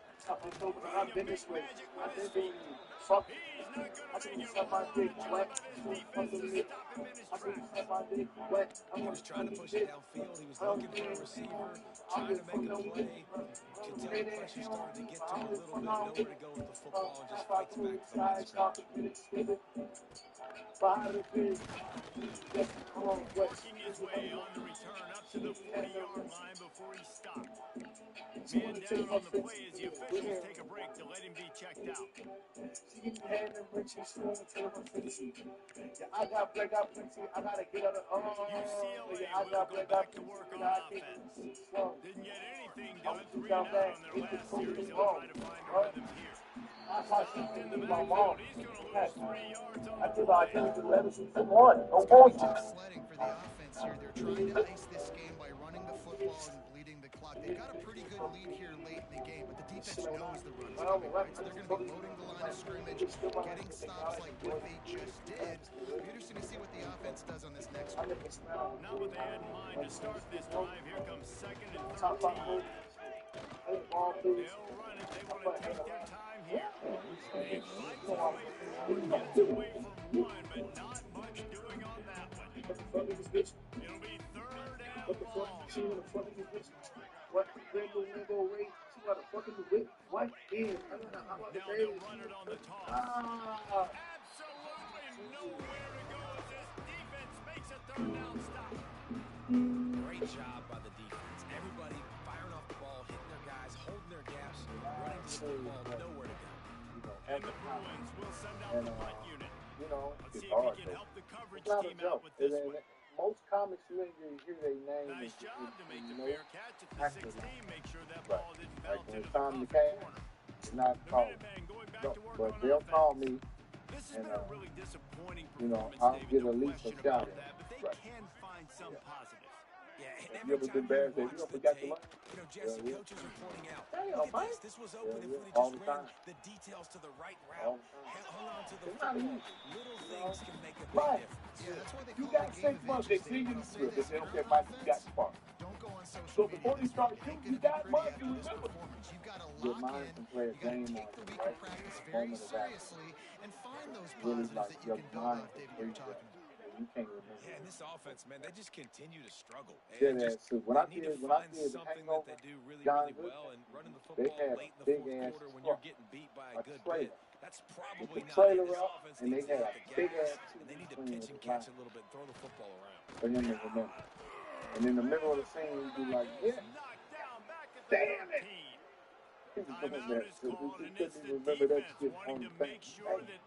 I've been this way. I've been being He's fucked. not I going to think make it's it my dick wet. defense to stop him in his I think tracks. it's my dick wet. He was trying to push it downfield. He was looking for a receiver, trying to make a play. You could tell the pressure started to get to him a little bit. Nowhere to go with the football, and just fights back from that scrimmage. Working his way on the return up to the 40-yard line before he stopped. Man down on the play as the officials take a break to let him be checked out. I got plenty. I gotta get out of UCLA will go back to work on offense. Didn't get anything done 3 and out on their last series. They'll try to find a rhythm here. Stuffed in the backfield. He's going to lose 3 yards on the play. Sledding for the offense here. They're trying to ice this game by running the football and bleeding the clock. They've got a pretty good lead here late in the game, but the defense knows the run's coming, right? So they're going to be loading the line of scrimmage, getting stops like what they just did. It'll be interesting to see what the offense does on this next one. Not what they had in mind to start this drive. Here comes 2nd and 13. They'll run it. They want to take their time here. They fight their way forward, gets away from one, but not much doing on that one. It'll be 3rd and long. Now they'll run it on the toss. Absolutely nowhere to go as this defense makes a 3rd down stop. Great job by the defense. Everybody firing off the ball, hitting their guys, holding their gaps, running to the football, nowhere to go. And the Bruins will send out the punt unit. Let's see if hard, he can help the coverage it's not a team out joke. with this one. Most comics, you ain't gonna hear their name. Nice job to make the know, fair catch at the 16. Make sure that ball didn't like bounce when into it's the time to top catch, corner. it's not The called. Minuteman going back No, to work but on they'll offense. call me, This has and been a really disappointing you know, performance, I'll David. get No at least a question shot about at it. that. But they Right. can find find some positives. Yeah, and You every ever been time you bad that you watch don't the forgot the tape, line? Jesse, coaches are pointing out, Damn, look at man. this was open if we All just the ran time. the details to the right All route, the time. hung on to the It's not football. easy. Little You things know? can make a big But difference. Yeah, that's why they you call got it a game 6 of months. They inches, see Dave. you I'll say good. They this, say, if okay, you're on Mike, you got offense, spark. don't go on social So media before you this start week. It ain't shooting, you going to be got pretty months. You after this remember. performance. You've got to Your lock mind in. can play a You got to game take on the you, week of right? practice The very moment of action. seriously and find those Really, positives like, that you your can build mind off, can David, you're freeze that. talking about. You can't remember. Yeah, and this offense, man, they just continue to struggle. Dead And just ass too. they need to find The something that they Hangover, do really, John really Good, well. And running the they football had late a in the big fourth ass quarter when truck, you're getting beat by a a good bit, trailer. that's With probably the not it. trailer This up, offense and needs they to had hit a the big gas, ass and they need to screen pitch with and a catch line a little bit, throw the football around. for him to remember. And in the middle of the scene, you do like, yeah, Knocked down back at the damn it. 13. He was doing Timeout that is too. called, He and couldn't it's even the remember that defense shit wanting on to the make sure thing. that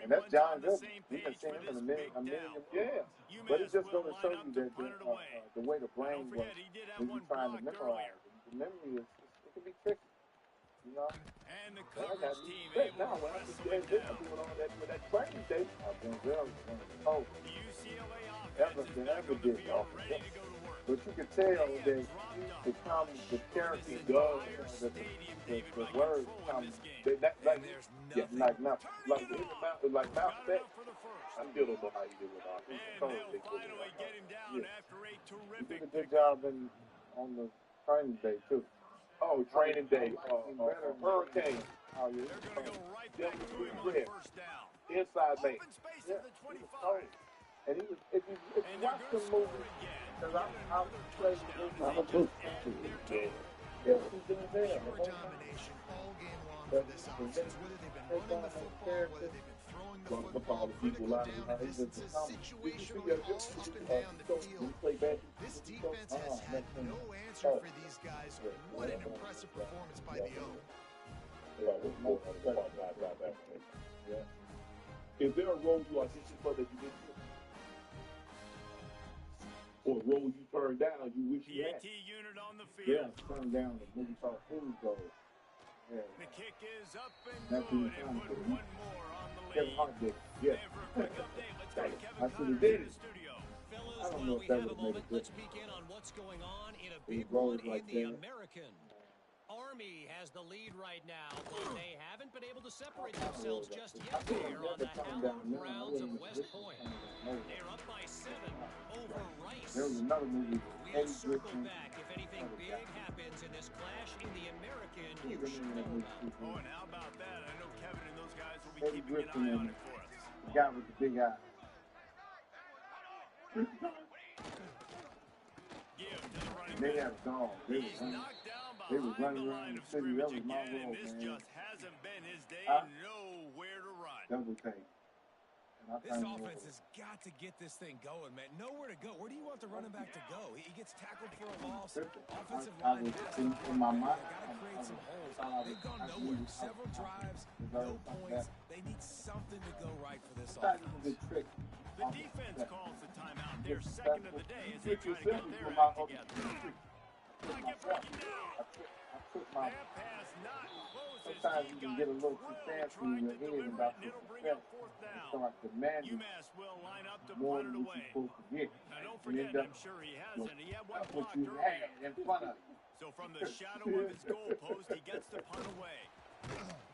And that's everyone's John on the Good. same We done page seen for him in this a big million, down. yeah. But it's UMass just will going to line show up you to that punt it away. the way the Now, brain don't forget, works he did have is one you're trying to blocked memorize earlier. it. The memory it can be tricky, you know. And the But I got coverage team straight able now to when I wrestle see it that down. doing all that with that training day. Denzel was one of the cold. The UCLA Ever offense is than back ever on the did field, off. ready to go to work. But you can tell They have that dropped he a becomes the hush on character this does, entire that stadium, David, the by words controlling come, this game. that And like, there's yeah, nothing. like nothing. Like Turning it in the on. mouth, like mouth Got that. enough for the first. I still don't know how you did with that. He And totally they'll did good. finally get him down Yeah. after a He terrific did a good pickup. job on the training day too. Oh, training day. Hurricane. Oh yeah. They're going to go right Yeah, back to we him on read. first down. Inside lane. Open space Yeah, at the he was 25. cold. And he was, if you And they're watch going the to score movie, again. because Yet I another played touchdown with as they just end their total. yeah, he's been there. Pure domination all game long for this offense. Whether they've been running the football, whether they've been throwing the football, critical down and distances, situationally all up and down the field. This defense has had no answer for these guys. What an impressive performance by the O. Is there a role you auditioned for that you didn't get? Or a role you turned down you wish you had? PAT unit on the Yeah, field. turned down the movie called Food Gold. Yeah. The kick is up and That's good, the and put time. one more on the Kevin lead. Hart did. And Yeah. for a quick update, let's go to I Kevin should have Connors did in it. the studio. Fellas, I don't while know we if that have a would've made moment, a let's difference. begin on what's going on in a It big goes one like in the that. American. Army has the lead right now, but they haven't been able to separate themselves just yet there on the hallowed grounds of West Point. They're up by 7 over Rice. There was another movie. We'll circle back if anything big happens in this clash in the American. You should know about. Oh, and how about that? I know Kevin and those guys will be Eddie keeping an Griffin eye on and it for us. the guy with the big eye. Give to the running They back. had a dog. He's knocked down They was behind running the around line the of city. That scrimmage was my again, and role, this man. just hasn't been his day. Huh? Nowhere to run. Double take. And I This turned him offense over. has got to get this thing going, man. Nowhere to go. Where do you want the running back to go? He gets tackled for a loss. Offensive I line was has in my mind. They got to create some holes. I They've gone I nowhere. knew Several drives, no points. They need something to go right for this I thought it was a offense. trick. The defense calls the timeout. Their That's second of what- the day as you they try to yourself get their from my act other together. trick. Like it breaking down. I took my. That pass not close as Sometimes he you can got get a little too drilled fancy trying in to your head deliver about it, and your it'll bring success. up fourth You down. start demanding UMass will line up to more punt than it what away. you're supposed to get. Now don't And forget, end up I'm sure he hasn't. He had one what blocked you earlier. had in front of you. So from the shadow of his goalpost, he gets the punt away.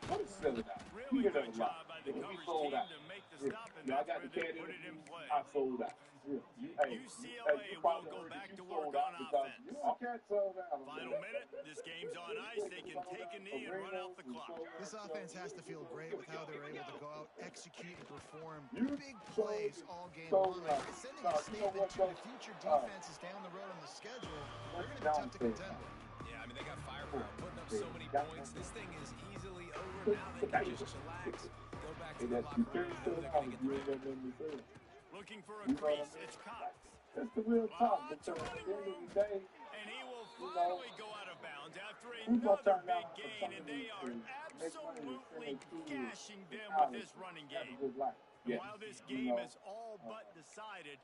What is selling out? Really You good get a job lot. by the We coverage sold team out. to make the Yeah. stop, and Yeah, I that's got where the they cat put it in play. I sold out. Yeah. UCLA you will probably go heard back that to you work sold on out because offense. you can't sold out. Final minute, this game's on ice. They can take a knee and run out the clock. This offense has to feel great with how they're able to go out, execute, and perform You big plays all game sold long. out. It's sending a statement to the future defenses down the road on the schedule. They're going to be tough to contend with. Yeah, I mean, they got firepower, putting up so many points. This thing is easily over. Now they can just chillax, go back to the locker room, and know they're going to get the win. Looking for a crease, it's Cox. That's the real talk. Oh, it's a Because at running the end of room. the day, And he will finally go out of bounds after who's gonna another turn big down for gain, and something they are to make money and absolutely send their kids gashing to them with college, this running have a game. good life? And while this game know, is all but decided,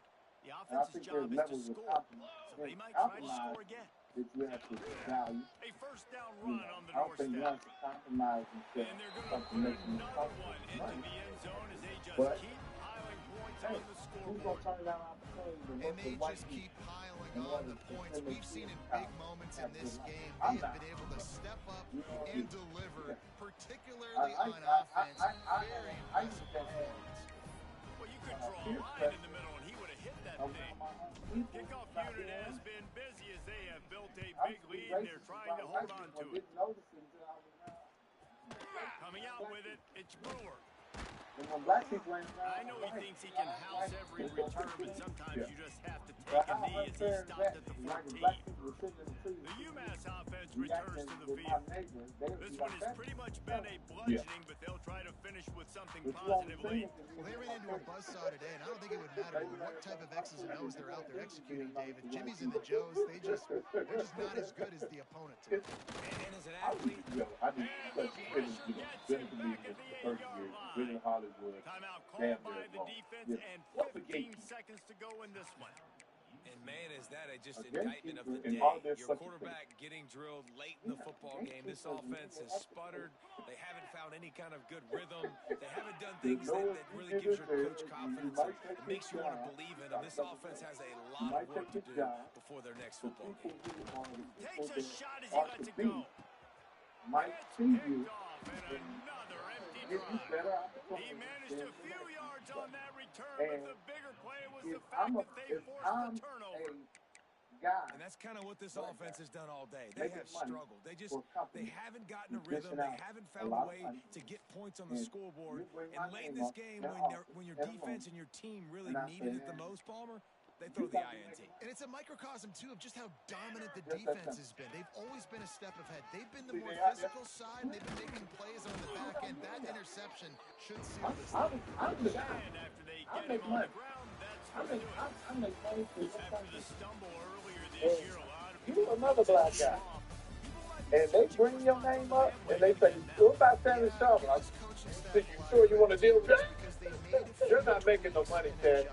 the And I offense's think job there's is to levels of score. So they might try to score again. that you have to value. A first down You run know, on the I don't think you doorstep. have to compromise And themselves. they're going to Something put makes them another comfortable one with into money. the end zone as they just But, keep piling points hey, on the Who's scoreboard. gonna turn down opportunity to And work they with white just people? keep piling on the points. We've seen in big moments in this game, they I'm have not. been able to step up You know, and deliver, particularly I on offense. Very I impressive used to have performance. Well, you could draw a line in the middle, and he would have hit that thing. Kickoff unit has been busy as they have built a big lead, and they're trying to hold on to it. Coming out with it, it's Brewer. I know he thinks he can house every return, but sometimes you just have to take a knee as he stopped at the 14. The UMass offense returns to the field. This one has pretty much been a bludgeoning, but they'll try to finish with something positive late. Well, they ran into a buzzsaw today, and I don't think it would matter what type of X's and O's they're out there executing, David. Jimmy's and the Joes, they're just not as good as the opponent today. And as an athlete, And the pressure gets him back at the 8-yard line. Timeout called by the defense, and 15 seconds to go in this one. And man, is that just indictment of the day. Your quarterback getting drilled late in the football game. This offense has sputtered. They haven't found any kind of good rhythm. They haven't done things that really gives your coach confidence and makes you want to believe in them. This offense has a lot of work to do before their next football game. Takes a shot as he lets it go. It's picked off and another empty drive. He managed a few yards on that return, but the bigger play was the fact that they forced the turnover. And that's kind of what this offense has done all day. They have struggled. They haven't gotten a rhythm. They haven't found a way to get points on the scoreboard. And late in this game, when your defense and your team really needed it the most, Palmer, they throw the INT. And it's a microcosm, too, of just how dominant the defense has been. They've always been a step ahead. They've been the more physical side, and they've been making plays on the back end. That interception should seal this thing. And after they get him on the ground, that's what they do it. After the stumble earlier this year, a lot of people You another black guy. And they bring your name up, and they say, what about Sammy Sharp? You sure you want to deal with that? You're not making no money, Chad.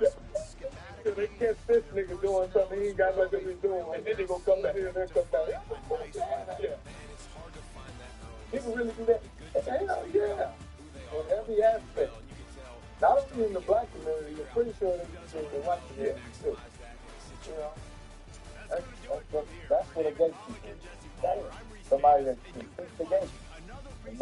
They catch this nigga doing something he ain't got nothing to be doing, and then they gonna come back here and then come back. Yeah. People really do that? Hell yeah. On every aspect. Not only in the black community, I'm pretty sure they do in the white community too. You know? That's what a gatekeeper is. Somebody that keeps the game.